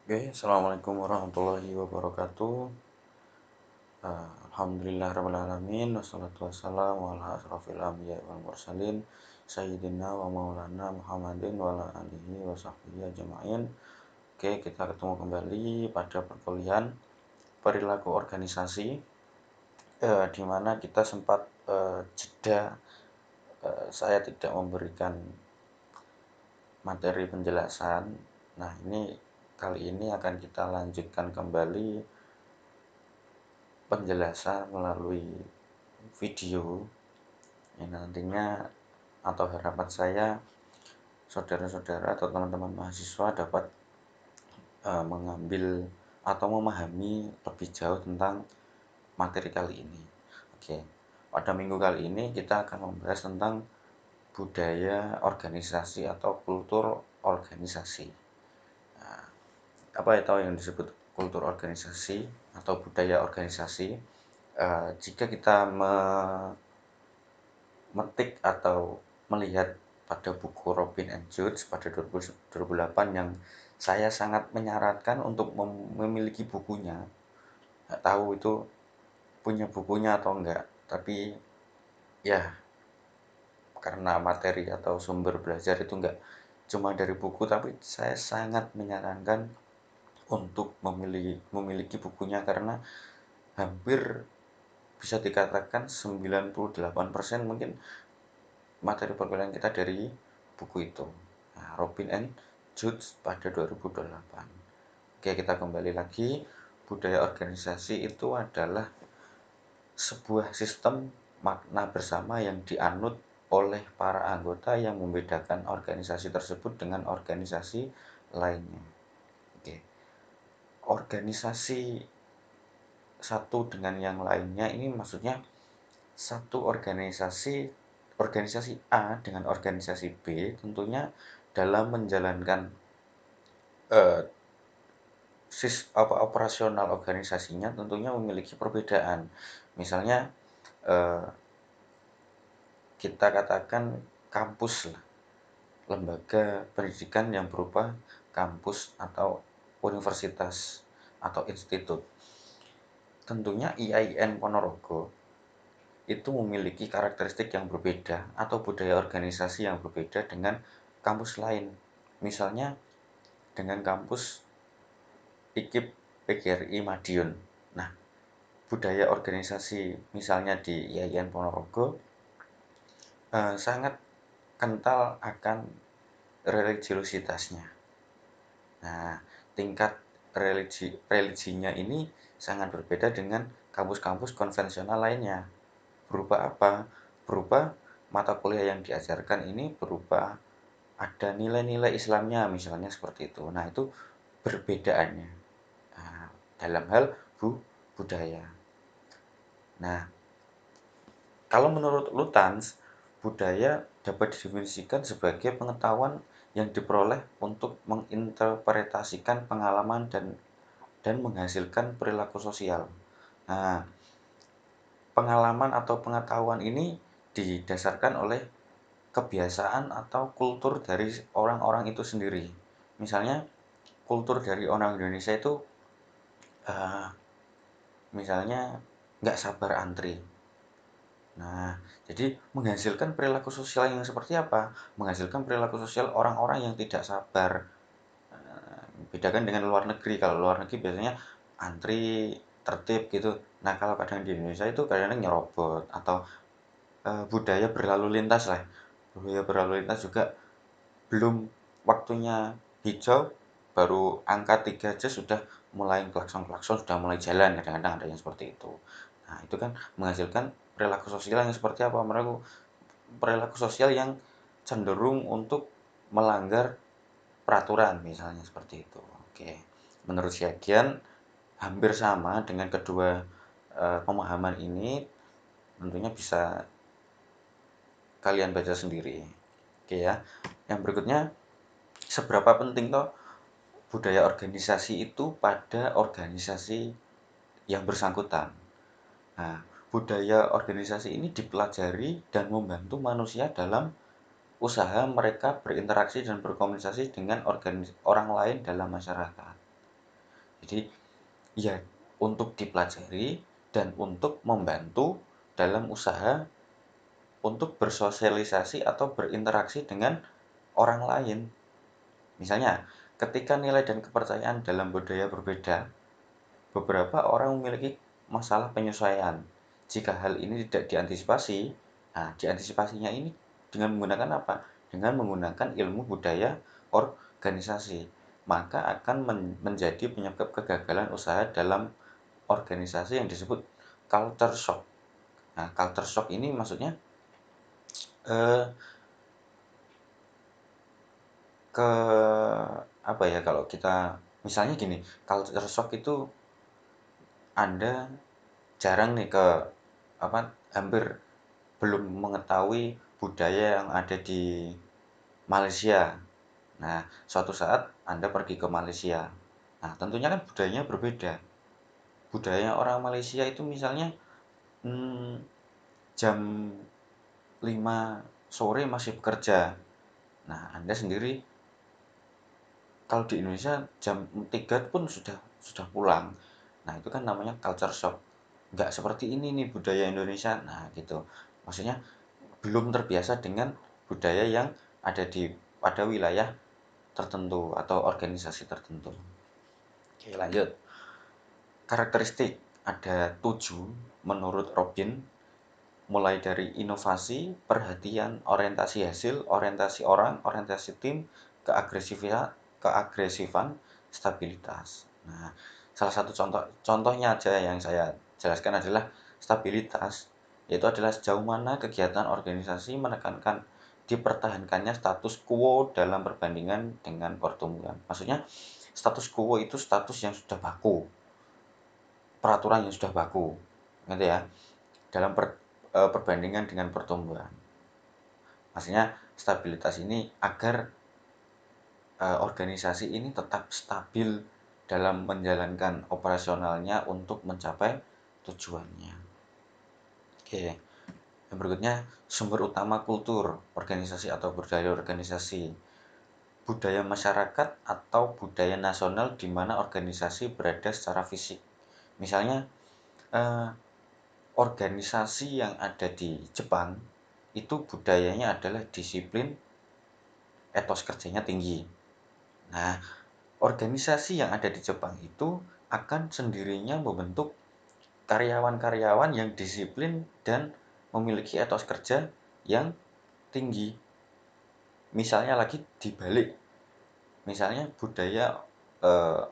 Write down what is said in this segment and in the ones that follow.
Oke, assalamualaikum warahmatullahi wabarakatuh. Alhamdulillahirrahmanirrahim. Wassalatu wassalamu ala asrofil anbiya wal mursalin Sayyidina wa maulana Muhammadin wa ala alihi wa sahbihi ajma'in. Oke, kita ketemu kembali pada perkuliahan perilaku organisasi, di mana kita sempat jeda. Saya tidak memberikan materi penjelasan. Nah, kali ini akan kita lanjutkan kembali penjelasan melalui video yang nantinya, atau harapan saya, saudara-saudara atau teman-teman mahasiswa dapat mengambil atau memahami lebih jauh tentang materi kali ini. Oke, pada minggu kali ini kita akan membahas tentang budaya organisasi atau kultur organisasi. Nah, apa itu yang disebut kultur organisasi atau budaya organisasi? Jika kita memetik atau melihat pada buku Robin and Judge pada 2008 yang saya sangat menyarankan untuk memiliki bukunya. Nggak tahu itu punya bukunya atau enggak, tapi ya karena materi atau sumber belajar itu enggak cuma dari buku, tapi saya sangat menyarankan untuk memiliki bukunya karena hampir bisa dikatakan 98% mungkin materi perkuliahan kita dari buku itu. Nah, Robin and Judge pada 2008. Oke, kita kembali lagi. Budaya organisasi itu adalah sebuah sistem makna bersama yang dianut oleh para anggota yang membedakan organisasi tersebut dengan organisasi lainnya. Oke. Organisasi satu dengan yang lainnya ini maksudnya satu organisasi A dengan organisasi B tentunya dalam menjalankan operasional organisasinya tentunya memiliki perbedaan. Misalnya kita katakan kampus lah, lembaga pendidikan yang berupa kampus atau universitas atau institut. Tentunya IAIN Ponorogo itu memiliki karakteristik yang berbeda atau budaya organisasi yang berbeda dengan kampus lain. Misalnya dengan kampus IKIP PGRI Madiun. Nah, budaya organisasi misalnya di IAIN Ponorogo sangat kental akan religiositasnya. Nah, tingkat religinya ini sangat berbeda dengan kampus-kampus konvensional lainnya. Berupa apa? Berupa mata kuliah yang diajarkan ini berupa ada nilai-nilai Islamnya misalnya seperti itu. Nah, itu perbedaannya dalam hal budaya. Nah, kalau menurut Lutyens, budaya dapat didefinisikan sebagai pengetahuan yang diperoleh untuk menginterpretasikan pengalaman dan menghasilkan perilaku sosial. Nah, pengalaman atau pengetahuan ini didasarkan oleh kebiasaan atau kultur dari orang-orang itu sendiri. Misalnya, kultur dari orang Indonesia itu misalnya nggak sabar antri. Nah, jadi menghasilkan perilaku sosial yang seperti apa? Menghasilkan perilaku sosial orang-orang yang tidak sabar. Bedakan dengan luar negeri. Kalau luar negeri biasanya antri, tertib gitu. Nah, kalau kadang di Indonesia itu kadang-kadang nyerobot atau budaya berlalu lintas lah. Budaya berlalu lintas juga belum waktunya hijau, baru angka 3 aja sudah mulai klakson-klakson, sudah mulai jalan, kadang-kadang ada yang seperti itu. Nah, itu kan menghasilkan perilaku sosial yang seperti apa? Perilaku sosial yang cenderung untuk melanggar peraturan misalnya seperti itu. Oke. Menurut Syagian hampir sama dengan kedua pemahaman ini, tentunya bisa kalian baca sendiri. Oke ya. Yang berikutnya, seberapa penting toh budaya organisasi itu pada organisasi yang bersangkutan. Nah, budaya organisasi ini dipelajari dan membantu manusia dalam usaha mereka berinteraksi dan berkomunikasi dengan orang lain dalam masyarakat. Jadi ya untuk dipelajari dan untuk membantu dalam usaha untuk bersosialisasi atau berinteraksi dengan orang lain. Misalnya, ketika nilai dan kepercayaan dalam budaya berbeda, beberapa orang memiliki masalah penyesuaian. Jika hal ini tidak diantisipasi, nah diantisipasinya ini dengan menggunakan apa? Dengan menggunakan ilmu budaya organisasi, maka akan menjadi penyebab kegagalan usaha dalam organisasi yang disebut culture shock. Nah, culture shock ini maksudnya eh, ke apa ya, kalau kita misalnya gini, culture shock itu Anda jarang nih apa hampir belum mengetahui budaya yang ada di Malaysia. Nah, suatu saat Anda pergi ke Malaysia. Nah, tentunya kan budayanya berbeda. Budaya orang Malaysia itu misalnya jam 5 sore masih bekerja. Nah, Anda sendiri kalau di Indonesia jam 3 pun sudah pulang. Nah, itu kan namanya culture shock. Nggak seperti ini nih budaya Indonesia. Nah, gitu. Maksudnya belum terbiasa dengan budaya yang ada pada wilayah tertentu atau organisasi tertentu. Oke, lanjut. Karakteristik ada 7 menurut Robin, mulai dari inovasi, perhatian, orientasi hasil, orientasi orang, orientasi tim, keagresifan, stabilitas. Nah, salah satu contohnya aja yang saya jelaskan adalah stabilitas, yaitu adalah sejauh mana kegiatan organisasi menekankan dipertahankannya status quo dalam perbandingan dengan pertumbuhan. Maksudnya status quo itu status yang sudah baku, peraturan yang sudah baku, gitu ya, dalam perbandingan dengan pertumbuhan. Maksudnya stabilitas ini agar organisasi ini tetap stabil dalam menjalankan operasionalnya untuk mencapai tujuannya. Oke, yang berikutnya sumber utama kultur organisasi atau budaya organisasi. Budaya masyarakat atau budaya nasional di mana organisasi berada secara fisik. Misalnya eh, organisasi yang ada di Jepang itu budayanya adalah disiplin, etos kerjanya tinggi. Nah, organisasi yang ada di Jepang itu akan sendirinya membentuk karyawan-karyawan yang disiplin dan memiliki etos kerja yang tinggi. Misalnya lagi dibalik, misalnya eh,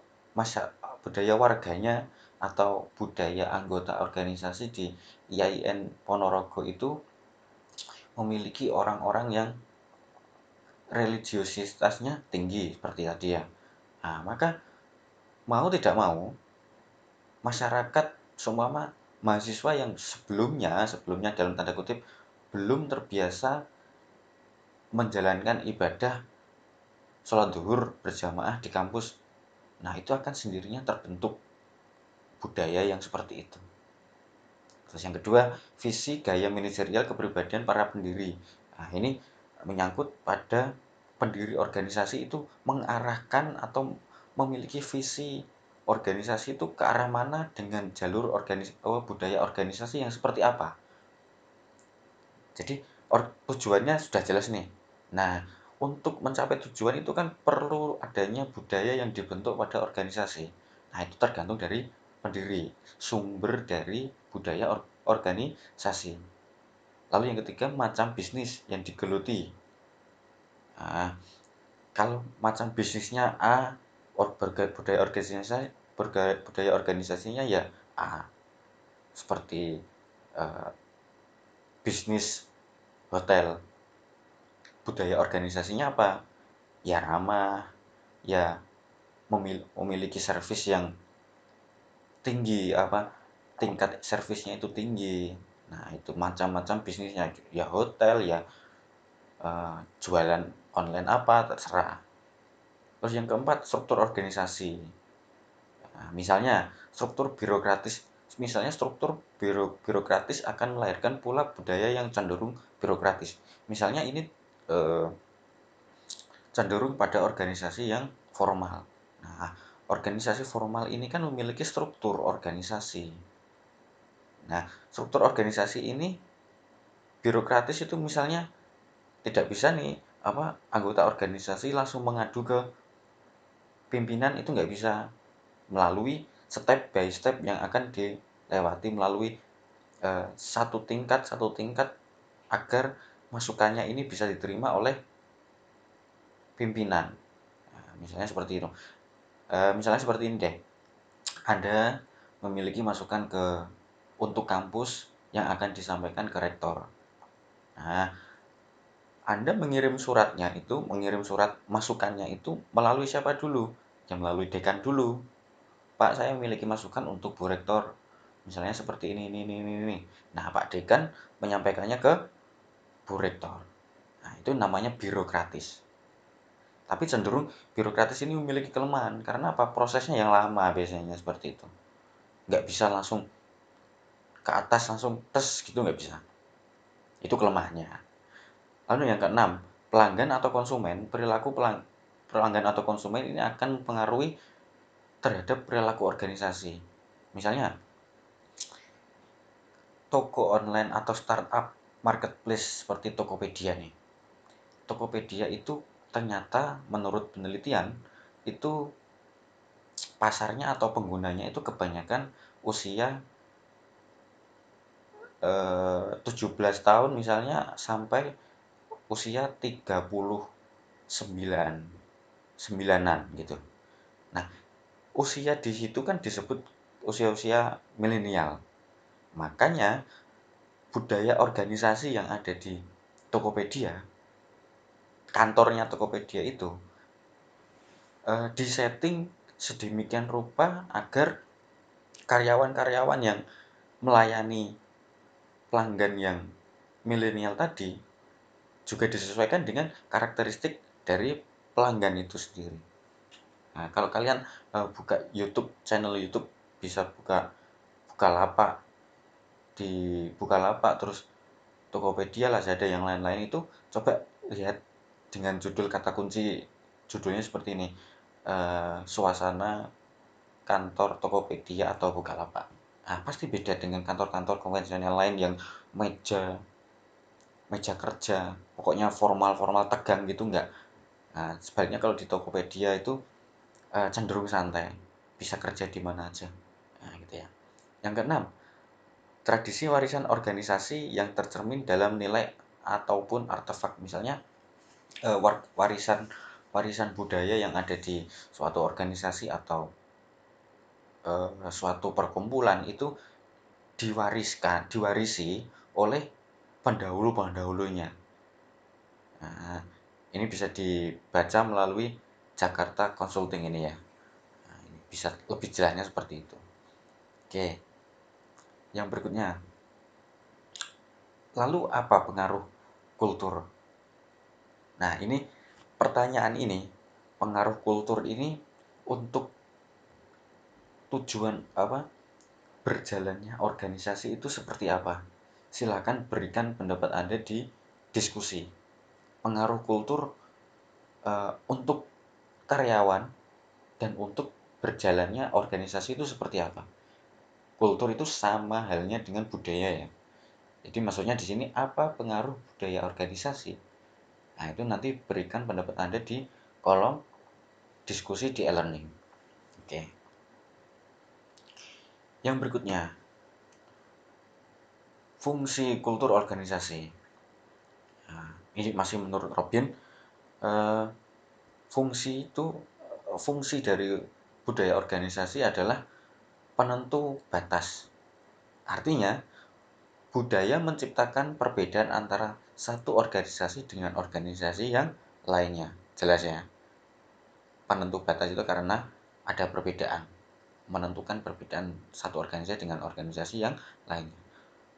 budaya warganya atau budaya anggota organisasi di IAIN Ponorogo itu memiliki orang-orang yang religiositasnya tinggi seperti tadi ya. Nah, maka mau tidak mau masyarakat seumpama mahasiswa yang sebelumnya dalam tanda kutip belum terbiasa menjalankan ibadah sholat zuhur berjamaah di kampus. Nah, itu akan sendirinya terbentuk budaya yang seperti itu. Terus yang kedua, visi gaya manajerial kepribadian para pendiri. Nah, ini menyangkut pada pendiri organisasi itu mengarahkan atau memiliki visi organisasi itu ke arah mana dengan jalur budaya organisasi yang seperti apa. Jadi tujuannya sudah jelas nih. Nah, untuk mencapai tujuan itu kan perlu adanya budaya yang dibentuk pada organisasi. Nah, itu tergantung dari pendiri, sumber dari budaya organisasi. Lalu yang ketiga, macam bisnis yang digeluti. Nah, kalau macam bisnisnya A, budaya organisasinya ya A. Seperti eh, bisnis hotel, budaya organisasinya apa? Ya ramah, ya memiliki servis yang tinggi, tingkat servisnya itu tinggi. Nah, itu macam-macam bisnisnya, ya hotel, ya jualan online apa, terserah. Terus yang keempat, struktur organisasi. Nah, misalnya struktur birokratis akan melahirkan pula budaya yang cenderung birokratis. Misalnya ini eh, cenderung pada organisasi yang formal. Nah, organisasi formal ini kan memiliki struktur organisasi. Nah, struktur organisasi ini birokratis itu misalnya tidak bisa nih anggota organisasi langsung mengadu ke pimpinan, itu nggak bisa, melalui step by step yang akan dilewati melalui satu tingkat agar masukannya ini bisa diterima oleh pimpinan. Nah, misalnya seperti itu. Misalnya seperti ini deh, Anda memiliki masukan untuk kampus yang akan disampaikan ke rektor. Nah, Anda mengirim surat masukannya itu melalui siapa dulu? Ya melalui dekan dulu. Pak, saya memiliki masukan untuk Bu Rektor. Misalnya seperti ini. Nah, Pak Dekan menyampaikannya ke Bu Rektor. Nah, itu namanya birokratis. Tapi cenderung birokratis ini memiliki kelemahan. Karena apa? Prosesnya yang lama biasanya seperti itu. Nggak bisa langsung ke atas, langsung tes gitu, nggak bisa. Itu kelemahannya. Lalu yang keenam, pelanggan atau konsumen, pelanggan atau konsumen ini akan mempengaruhi terhadap perilaku organisasi. Misalnya, toko online atau startup marketplace seperti Tokopedia nih. Tokopedia itu ternyata menurut penelitian itu pasarnya atau penggunanya itu kebanyakan usia 17 tahun misalnya sampai usia 39 sembilanan gitu. Nah, usia di situ kan disebut usia-usia milenial. Makanya budaya organisasi yang ada di Tokopedia, kantornya Tokopedia itu disetting sedemikian rupa agar karyawan-karyawan yang melayani pelanggan yang milenial tadi juga disesuaikan dengan karakteristik dari pelanggan itu sendiri. Nah, kalau kalian buka channel YouTube, bisa buka Bukalapak, di Bukalapak terus Tokopedia, Lazada, yang lain-lain itu, coba lihat dengan judul kata kunci, judulnya seperti ini, suasana kantor Tokopedia atau Bukalapak. Nah, pasti beda dengan kantor-kantor konvensional lain yang meja meja kerja, pokoknya formal-formal tegang gitu enggak. Nah, sebaliknya kalau di Tokopedia itu cenderung santai, bisa kerja di mana aja. Nah, gitu ya. Yang keenam, tradisi warisan organisasi yang tercermin dalam nilai ataupun artefak. Misalnya warisan warisan budaya yang ada di suatu organisasi atau suatu perkumpulan itu diwarisi oleh pendahulu-pendahulunya. Nah, ini bisa dibaca melalui Jakarta Consulting ini ya. Nah, ini bisa lebih jelasnya seperti itu. Oke, yang berikutnya. Lalu apa pengaruh kultur? Nah, ini pertanyaan ini, pengaruh kultur ini untuk tujuan berjalannya organisasi itu seperti apa? Silakan berikan pendapat Anda di diskusi. Pengaruh kultur untuk karyawan dan untuk berjalannya organisasi itu seperti apa? Kultur itu sama halnya dengan budaya ya. Jadi maksudnya di sini apa pengaruh budaya organisasi? Nah, itu nanti berikan pendapat Anda di kolom diskusi di e-learning. Oke. Yang berikutnya, fungsi kultur organisasi. Nah, ini masih menurut Robin, eh, fungsi dari budaya organisasi adalah penentu batas. Artinya, budaya menciptakan perbedaan antara satu organisasi dengan organisasi yang lainnya. Jelas ya? Penentu batas itu karena ada perbedaan. Menentukan perbedaan satu organisasi dengan organisasi yang lainnya.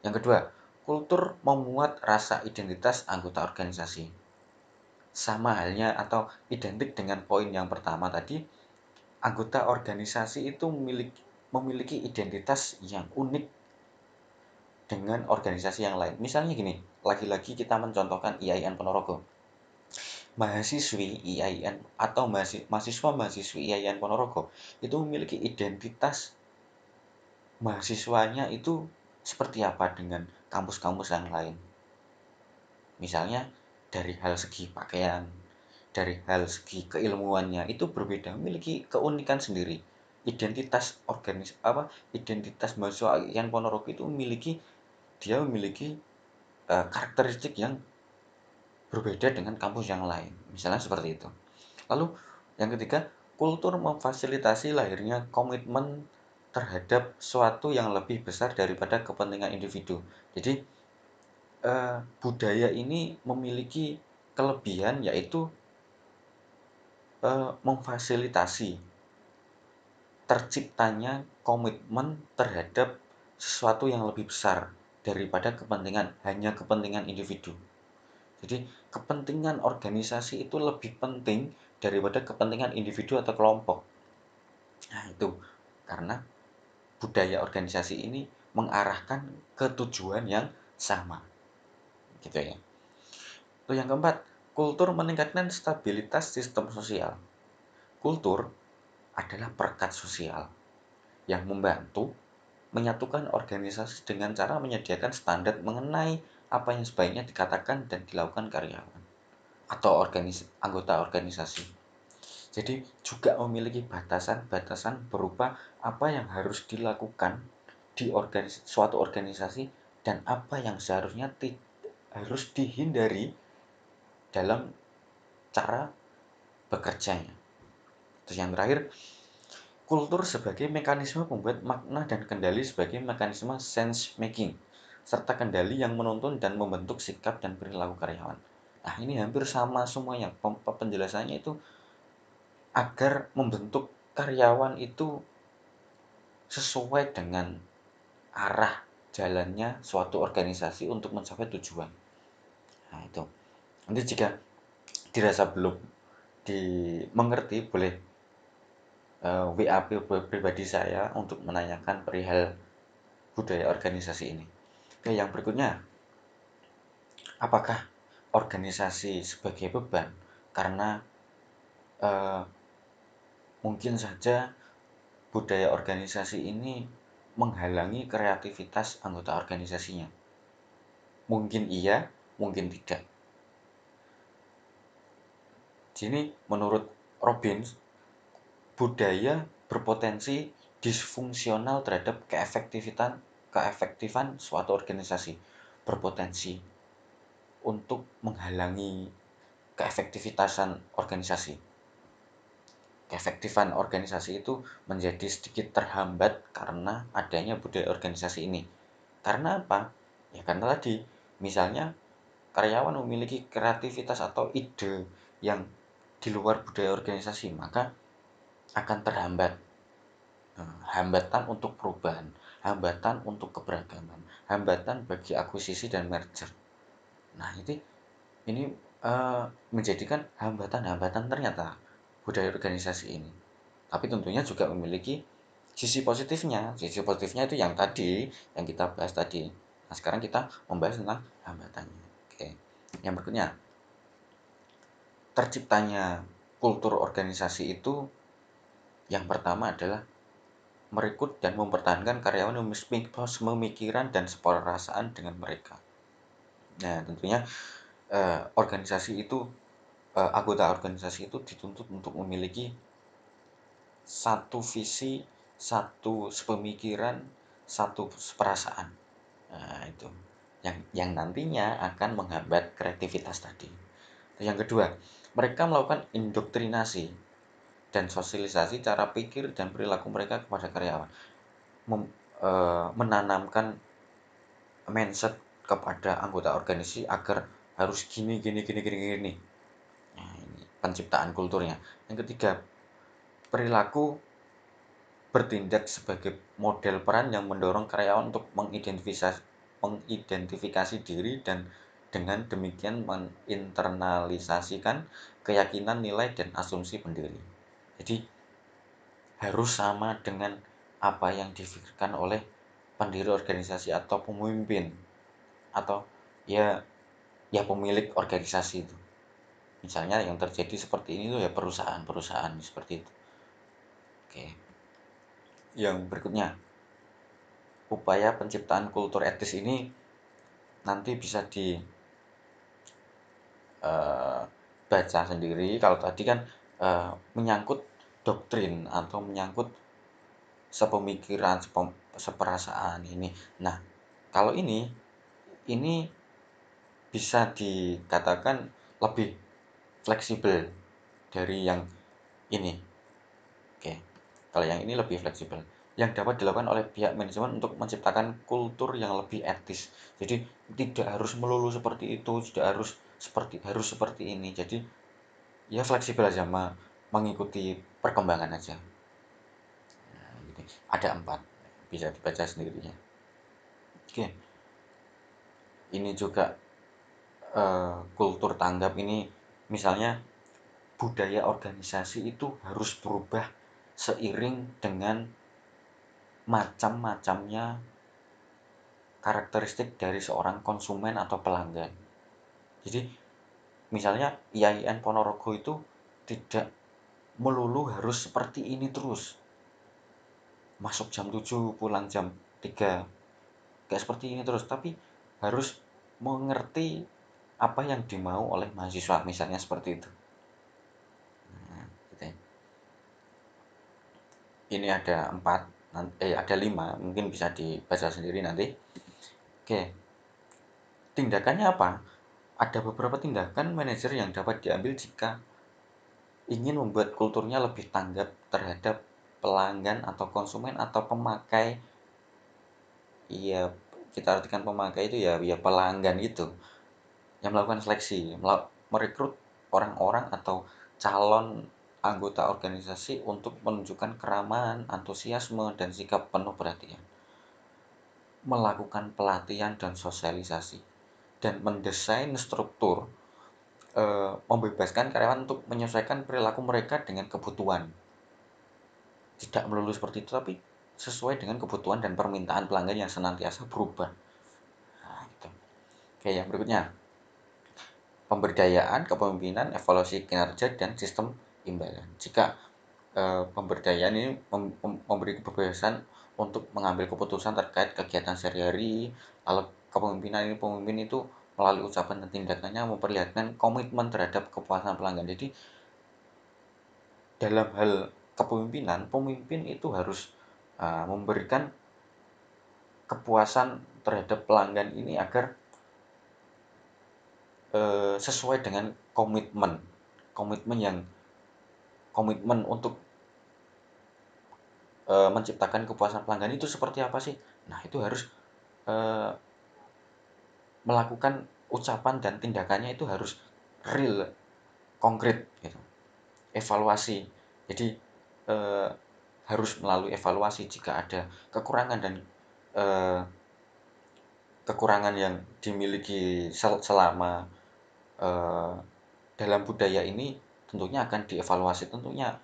Yang kedua, kultur memuat rasa identitas anggota organisasi. Sama halnya atau identik dengan poin yang pertama tadi, anggota organisasi itu memiliki identitas yang unik dengan organisasi yang lain. Misalnya gini, lagi-lagi kita mencontohkan IAIN Ponorogo. mahasiswi IAIN atau mahasiswa-mahasiswi IAIN Ponorogo itu memiliki identitas mahasiswanya itu seperti apa dengan kampus-kampus yang lain. Misalnya dari hal segi pakaian, dari hal segi keilmuannya itu berbeda, memiliki keunikan sendiri. Identitas mahasiswa IAIN Ponorogo itu memiliki karakteristik yang berbeda dengan kampus yang lain. Misalnya seperti itu. Lalu yang ketiga, kultur memfasilitasi lahirnya komitmen terhadap suatu yang lebih besar daripada kepentingan individu. Jadi budaya ini memiliki kelebihan yaitu memfasilitasi terciptanya komitmen terhadap sesuatu yang lebih besar daripada hanya kepentingan individu. Jadi kepentingan organisasi itu lebih penting daripada kepentingan individu atau kelompok. Nah, itu karena budaya organisasi ini mengarahkan ke tujuan yang sama. Gitu ya. Lalu yang keempat, kultur meningkatkan stabilitas sistem sosial. Kultur adalah perekat sosial yang membantu menyatukan organisasi dengan cara menyediakan standar mengenai apa yang sebaiknya dikatakan dan dilakukan karyawan atau anggota organisasi. Jadi juga memiliki batasan-batasan berupa apa yang harus dilakukan di suatu organisasi dan apa yang seharusnya harus dihindari dalam cara bekerjanya. Terus yang terakhir, kultur sebagai mekanisme pembuat makna dan kendali sebagai mekanisme sense making, serta kendali yang menuntun dan membentuk sikap dan perilaku karyawan. Nah, ini hampir sama semuanya. Penjelasannya itu agar membentuk karyawan itu sesuai dengan arah jalannya suatu organisasi untuk mencapai tujuan. Nah, itu. Nanti jika dirasa belum dimengerti, boleh WA pribadi saya untuk menanyakan perihal budaya organisasi ini. Oke, yang berikutnya, apakah organisasi sebagai beban? Karena eh, mungkin saja budaya organisasi ini menghalangi kreativitas anggota organisasinya. Mungkin iya, mungkin tidak. Jadi menurut Robbins, budaya berpotensi disfungsional terhadap keefektifan suatu organisasi, berpotensi untuk menghalangi keefektivitasan organisasi. Keefektifan organisasi itu menjadi sedikit terhambat karena adanya budaya organisasi ini. Karena apa? Ya karena tadi, misalnya karyawan memiliki kreativitas atau ide yang di luar budaya organisasi, maka akan terhambat. Hambatan untuk perubahan, hambatan untuk keberagaman, hambatan bagi akuisisi dan merger. Nah, ini menjadikan hambatan-hambatan ternyata budaya organisasi ini. Tapi tentunya juga memiliki sisi positifnya. Sisi positifnya itu yang tadi, yang kita bahas tadi. Nah, sekarang kita membahas tentang hambatannya. Oke. Yang berikutnya, terciptanya kultur organisasi itu yang pertama adalah merekrut dan mempertahankan karyawan yang pemikiran dan seperasaan dengan mereka. Nah, tentunya anggota organisasi itu dituntut untuk memiliki satu visi, satu sepemikiran, satu perasaan. Nah, itu yang nantinya akan menghambat kreativitas tadi. Yang kedua, mereka melakukan indoktrinasi dan sosialisasi cara pikir dan perilaku mereka kepada karyawan. Menanamkan mindset kepada anggota organisasi agar harus gini gini gini gini gini. Nah, ini penciptaan kulturnya. Yang ketiga, perilaku bertindak sebagai model peran yang mendorong karyawan untuk mengidentifikasi diri dan dengan demikian menginternalisasikan keyakinan, nilai, dan asumsi pendiri. Jadi harus sama dengan apa yang difikirkan oleh pendiri organisasi atau pemimpin atau ya pemilik organisasi itu. Misalnya yang terjadi seperti ini tuh ya perusahaan-perusahaan seperti itu. Oke. Yang berikutnya, upaya penciptaan kultur etis ini nanti bisa dibaca sendiri. Kalau tadi kan menyangkut doktrin atau menyangkut sepemikiran, seperasaan ini. Nah, kalau ini bisa dikatakan lebih fleksibel dari yang ini. Oke, kalau yang ini lebih fleksibel. Yang dapat dilakukan oleh pihak manajemen untuk menciptakan kultur yang lebih etis. Jadi tidak harus melulu seperti itu, tidak harus seperti ini. Jadi ya fleksibel aja, mengikuti perkembangan aja. Nah, gitu. Ada 4, bisa dibaca sendirinya. Oke, ini juga kultur tanggap ini, misalnya budaya organisasi itu harus berubah seiring dengan macam-macamnya karakteristik dari seorang konsumen atau pelanggan. Jadi misalnya IAIN Ponorogo itu tidak melulu harus seperti ini terus. Masuk jam 7, pulang jam 3. Kayak seperti ini terus, tapi harus mengerti apa yang dimau oleh mahasiswa, misalnya seperti itu. Nah, gitu ya. Ini ada 4, ada 5, mungkin bisa dibaca sendiri nanti. Oke, tindakannya apa? Ada beberapa tindakan manajer yang dapat diambil jika ingin membuat kulturnya lebih tanggap terhadap pelanggan atau konsumen atau pemakai. Iya, kita artikan pemakai itu ya pelanggan itu, yang melakukan seleksi, merekrut orang-orang atau calon anggota organisasi untuk menunjukkan keramahan, antusiasme, dan sikap penuh perhatian. Melakukan pelatihan dan sosialisasi, dan mendesain struktur, membebaskan karyawan untuk menyesuaikan perilaku mereka dengan kebutuhan. Tidak melulu seperti itu, tapi sesuai dengan kebutuhan dan permintaan pelanggan yang senantiasa berubah. Nah, gitu. Oke, yang berikutnya, pemberdayaan, kepemimpinan, evaluasi kinerja, dan sistem imbalan. Jika pemberdayaan ini memberi kebebasan untuk mengambil keputusan terkait kegiatan sehari-hari, lalu kepemimpinan ini, pemimpin itu melalui ucapan dan tindakannya memperlihatkan komitmen terhadap kepuasan pelanggan. Jadi dalam hal kepemimpinan, pemimpin itu harus memberikan kepuasan terhadap pelanggan ini agar sesuai dengan komitmen komitmen yang komitmen untuk menciptakan kepuasan pelanggan itu seperti apa sih. Nah, itu harus eh, melakukan ucapan dan tindakannya itu harus real, konkret gitu. Evaluasi, jadi eh, harus melalui evaluasi jika ada kekurangan dan eh, kekurangan yang dimiliki selama eh, dalam budaya ini, tentunya akan dievaluasi. Tentunya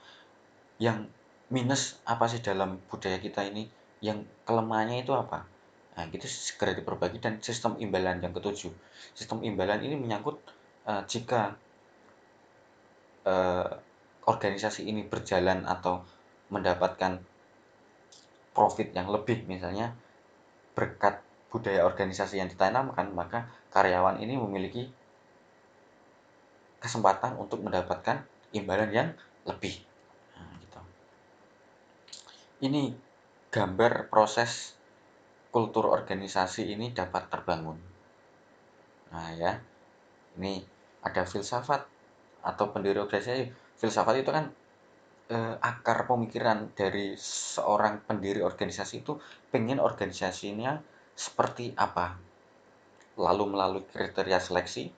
yang minus apa sih dalam budaya kita ini, yang kelemahannya itu apa. Nah, gitu segera diperbaiki. Dan sistem imbalan yang ketujuh, sistem imbalan ini menyangkut jika eh, organisasi ini berjalan atau mendapatkan profit yang lebih, misalnya berkat budaya organisasi yang ditanamkan, maka karyawan ini memiliki kesempatan untuk mendapatkan imbalan yang lebih. Nah, gitu. Ini gambar proses kultur organisasi ini dapat terbangun. Nah, ya, ini ada filsafat atau pendiri organisasi. Filsafat itu kan akar pemikiran dari seorang pendiri organisasi itu pengen organisasinya seperti apa. Lalu melalui kriteria seleksi,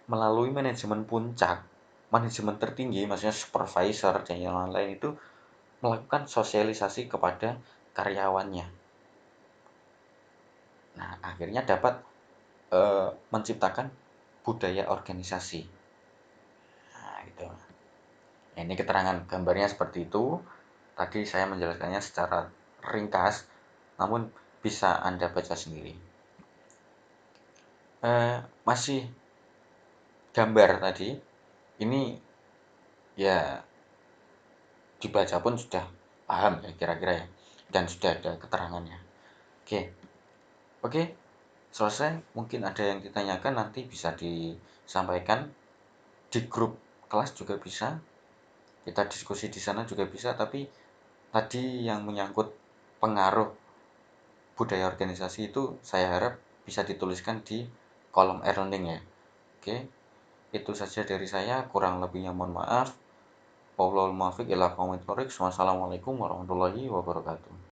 melalui manajemen puncak, manajemen tertinggi, maksudnya supervisor dan yang lain-lain itu melakukan sosialisasi kepada karyawannya. Nah, akhirnya dapat menciptakan budaya organisasi. Nah, gitu. Nah, ini keterangan gambarnya seperti itu. Tadi saya menjelaskannya secara ringkas, namun bisa Anda baca sendiri. Masih gambar tadi, ini ya dibaca pun sudah paham ya kira-kira ya, dan sudah ada keterangannya. Oke, oke, selesai. Mungkin ada yang ditanyakan nanti bisa disampaikan di grup kelas juga bisa. Kita diskusi di sana juga bisa, tapi tadi yang menyangkut pengaruh budaya organisasi itu saya harap bisa dituliskan di kolom e-learning ya. Oke, itu saja dari saya, kurang lebihnya mohon maaf. Wallahul muwaffiq ila aqwamit thoriq. Wassalamualaikum warahmatullahi wabarakatuh.